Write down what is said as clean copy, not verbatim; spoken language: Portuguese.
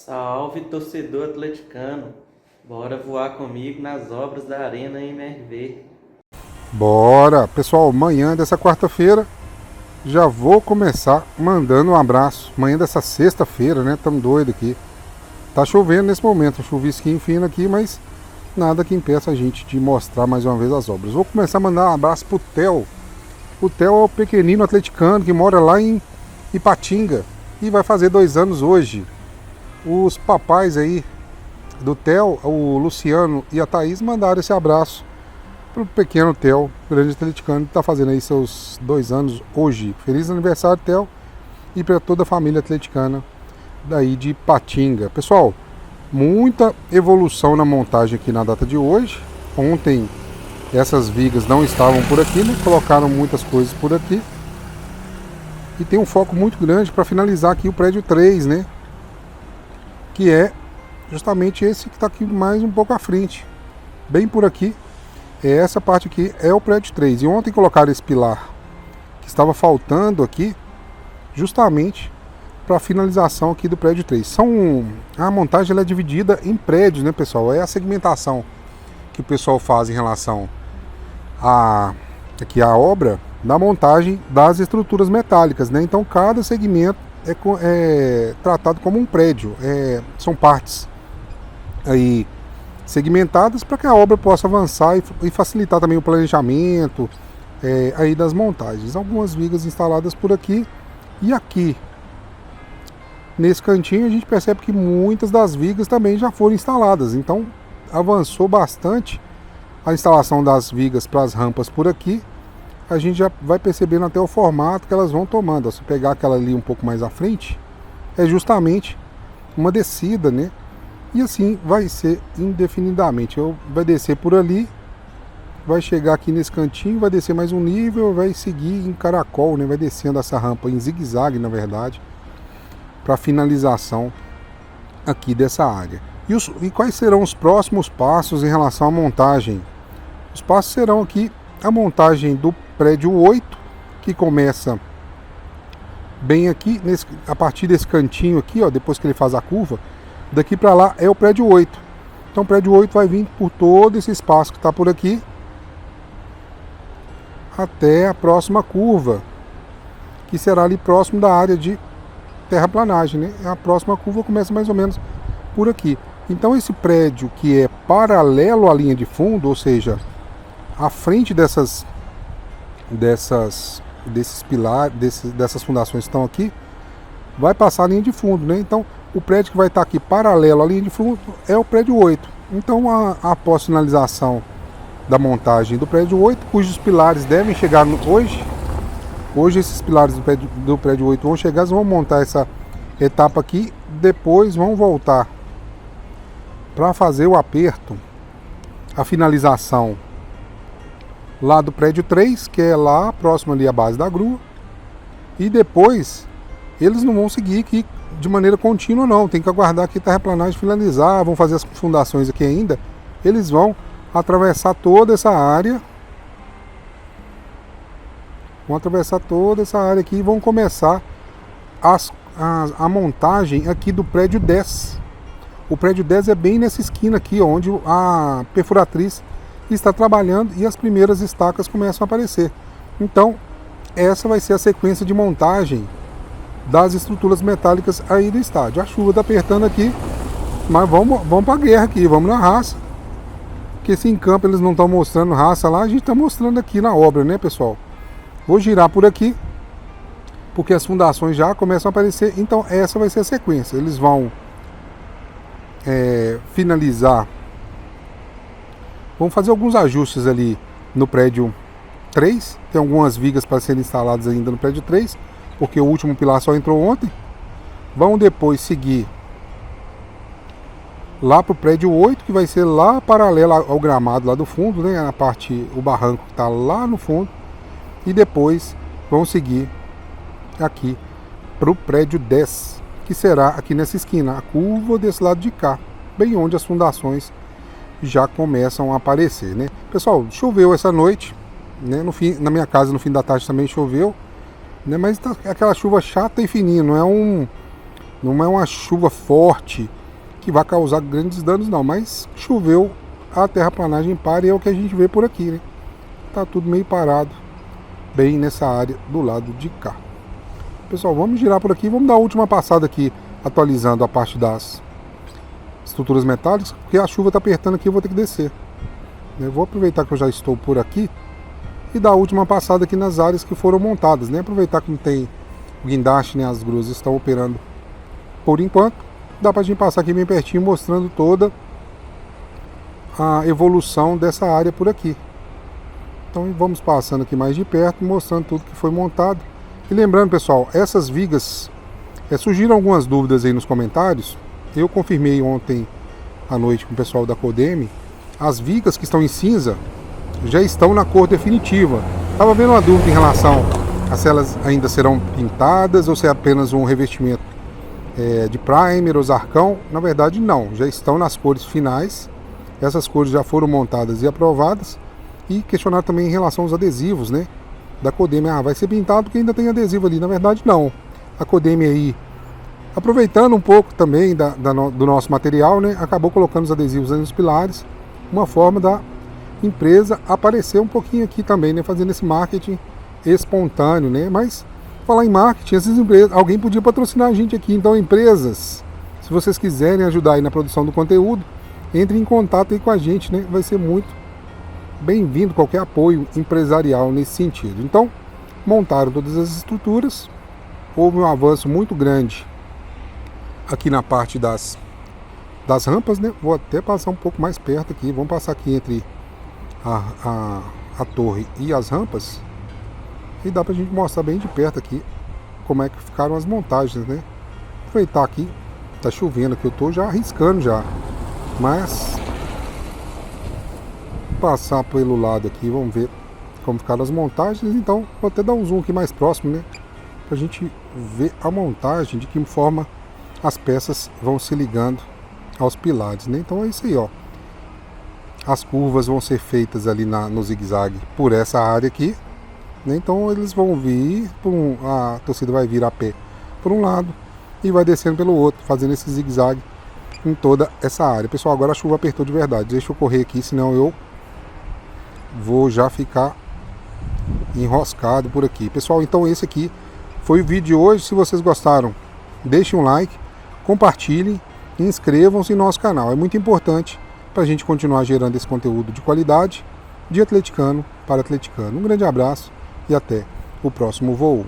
Salve, torcedor atleticano! Bora voar comigo nas obras da Arena MRV. Bora! Pessoal, manhã dessa quarta-feira já vou começar mandando um abraço. Manhã dessa sexta-feira, né? Tamo doido aqui. Tá chovendo nesse momento, chuvisquinho fino aqui, mas nada que impeça a gente de mostrar mais uma vez as obras. Vou começar a mandar um abraço pro Theo. O Theo é o pequenino atleticano que mora lá em Ipatinga e vai fazer 2 anos hoje. Os papais aí do Theo, o Luciano e a Thaís, mandaram esse abraço pro pequeno Theo, grande atleticano, que está fazendo aí seus 2 anos hoje. Feliz aniversário, Theo, e para toda a família atleticana daí de Ipatinga. Pessoal, muita evolução na montagem aqui na data de hoje. Ontem essas vigas não estavam por aqui, né? Colocaram muitas coisas por aqui. E tem um foco muito grande para finalizar aqui o prédio 3, né? Que é justamente esse que está aqui mais um pouco à frente. Bem por aqui. Essa parte aqui é o prédio 3. E ontem colocaram esse pilar que estava faltando aqui, justamente para a finalização aqui do prédio 3. A montagem ela é dividida em prédios, né, pessoal? É a segmentação que o pessoal faz em relação aqui a obra da montagem das estruturas metálicas, né? Então cada segmento é tratado como um prédio. São partes aí segmentadas para que a obra possa avançar e facilitar também o planejamento aí das montagens. Algumas vigas instaladas por aqui e aqui nesse cantinho a gente percebe que muitas das vigas também já foram instaladas, então avançou bastante a instalação das vigas para as rampas por aqui. A gente já vai percebendo até o formato que elas vão tomando. Se pegar aquela ali um pouco mais à frente, é justamente uma descida, né? E assim vai ser indefinidamente. Vai descer por ali, vai chegar aqui nesse cantinho, vai descer mais um nível, vai seguir em caracol, né? Vai descendo essa rampa em zigue-zague, na verdade, para finalização aqui dessa área. E quais serão os próximos passos em relação à montagem? Os passos serão aqui a montagem do prédio 8, que começa bem aqui, a partir desse cantinho aqui, ó, depois que ele faz a curva. Daqui para lá é o prédio 8. Então o prédio 8 vai vir por todo esse espaço que está por aqui até a próxima curva, que será ali próximo da área de terraplanagem, né? A próxima curva começa mais ou menos por aqui. Então esse prédio que é paralelo à linha de fundo, ou seja, à frente desses pilares, dessas fundações que estão aqui, vai passar a linha de fundo, né? Então o prédio que vai estar aqui paralelo à linha de fundo é o prédio 8. Então, após finalização da montagem do prédio 8, cujos pilares devem chegar hoje esses pilares do prédio 8 vão chegar, eles vão montar essa etapa aqui, depois vão voltar para fazer o aperto, a finalização lá do prédio 3, que é lá próximo ali à base da grua, e depois eles não vão seguir aqui de maneira contínua, não. Tem que aguardar aqui a terraplanagem finalizar, vão fazer as fundações aqui ainda. Eles vão atravessar toda essa área. Aqui e vão começar a montagem aqui do prédio 10. O prédio 10 é bem nessa esquina aqui, onde a perfuratriz está trabalhando e as primeiras estacas começam a aparecer. Então, essa vai ser a sequência de montagem das estruturas metálicas aí do estádio. A chuva está apertando aqui, mas vamos para a guerra aqui, vamos na raça. Porque se em campo eles não estão mostrando raça lá, a gente está mostrando aqui na obra, né, pessoal? Vou girar por aqui, porque as fundações já começam a aparecer. Então essa vai ser a sequência. Eles vão finalizar, vão fazer alguns ajustes ali no prédio 3. Tem algumas vigas para serem instaladas ainda no prédio 3, porque o último pilar só entrou ontem. Vão depois seguir lá para o prédio 8, que vai ser lá paralelo ao gramado lá do fundo, né? O barranco que está lá no fundo. E depois vão seguir aqui para o prédio 10, que será aqui nessa esquina, a curva desse lado de cá, bem onde as fundações já começam a aparecer, né? Pessoal, choveu essa noite, né? Na minha casa no fim da tarde também choveu, né? Mas tá aquela chuva chata e fininha, não é Não é uma chuva forte que vai causar grandes danos não, mas choveu, a terraplanagem para e é o que a gente vê por aqui, né? Tá tudo meio parado, bem nessa área do lado de cá. Pessoal, vamos girar por aqui, vamos dar a última passada aqui, atualizando a parte das estruturas metálicas, porque a chuva está apertando aqui, eu vou ter que descer. Eu vou aproveitar que eu já estou por aqui e dar a última passada aqui nas áreas que foram montadas, né? Aproveitar que não tem o guindaste, né? As grus estão operando por enquanto. Dá pra gente passar aqui bem pertinho, mostrando toda a evolução dessa área por aqui. Então vamos passando aqui mais de perto, mostrando tudo que foi montado. E lembrando, pessoal, essas vigas, surgiram algumas dúvidas aí nos comentários. Eu confirmei ontem à noite com o pessoal da Codeme. As vigas que estão em cinza já estão na cor definitiva. Estava vendo uma dúvida em relação a se elas ainda serão pintadas ou se é apenas um revestimento de primer ou zarcão. Na verdade não, já estão nas cores finais. Essas cores já foram montadas e aprovadas. E questionar também em relação aos adesivos, né, da Codeme. Vai ser pintado porque ainda tem adesivo ali. Na verdade não, a Codeme aí, aproveitando um pouco também do nosso material, né, acabou colocando os adesivos aí nos pilares. Uma forma da empresa aparecer um pouquinho aqui também, né, fazendo esse marketing espontâneo, né. Mas falar em marketing, essas empresas, alguém podia patrocinar a gente aqui. Então, empresas, se vocês quiserem ajudar aí na produção do conteúdo, entre em contato aí com a gente, né, vai ser muito bem-vindo qualquer apoio empresarial nesse sentido. Então, montaram todas as estruturas, houve um avanço muito grande aqui na parte das rampas, né? Vou até passar um pouco mais perto aqui, vamos passar aqui entre a torre e as rampas, e dá pra gente mostrar bem de perto aqui como é que ficaram as montagens, né? Aproveitar aqui, tá chovendo aqui, eu tô já arriscando já, mas passar pelo lado aqui, vamos ver como ficaram as montagens. Então vou até dar um zoom aqui mais próximo, né, pra gente ver a montagem, de que forma as peças vão se ligando aos pilares, né? Então é isso aí, ó. As curvas vão ser feitas ali no zigue-zague por essa área aqui, né? Então eles vão vir a torcida vai vir a pé por um lado e vai descendo pelo outro, fazendo esse zigue-zague em toda essa área. Pessoal, agora a chuva apertou de verdade, deixa eu correr aqui, senão eu vou já ficar enroscado por aqui. Pessoal, então esse aqui foi o vídeo de hoje. Se vocês gostaram, deixem um like, compartilhem e inscrevam-se em nosso canal. É muito importante para a gente continuar gerando esse conteúdo de qualidade, de atleticano para atleticano. Um grande abraço e até o próximo voo.